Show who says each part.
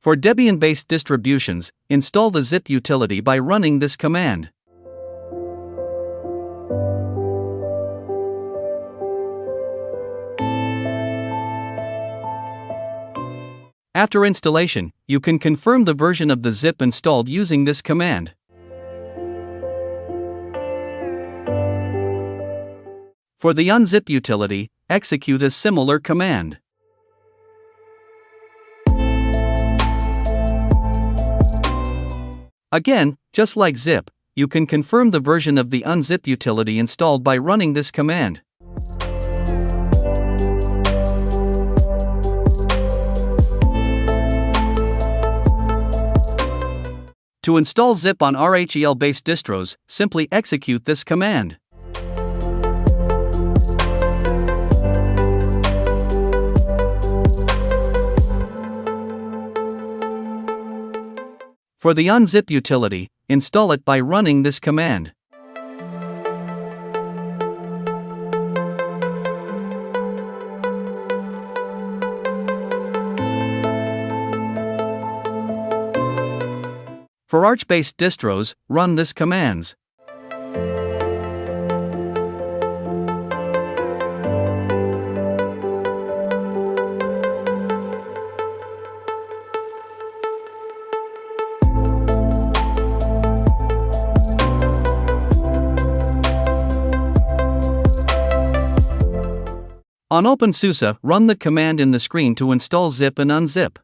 Speaker 1: For Debian-based distributions, install the zip utility by running this command. After installation, you can confirm the version of the zip installed using this command. For the unzip utility, execute a similar command. Again, just like zip, you can confirm the version of the unzip utility installed by running this command. To install zip on RHEL-based distros, simply execute this command. For the unzip utility, install it by running this command. For Arch-based distros, run this commands. On OpenSUSE, run the command in the screen to install zip and unzip.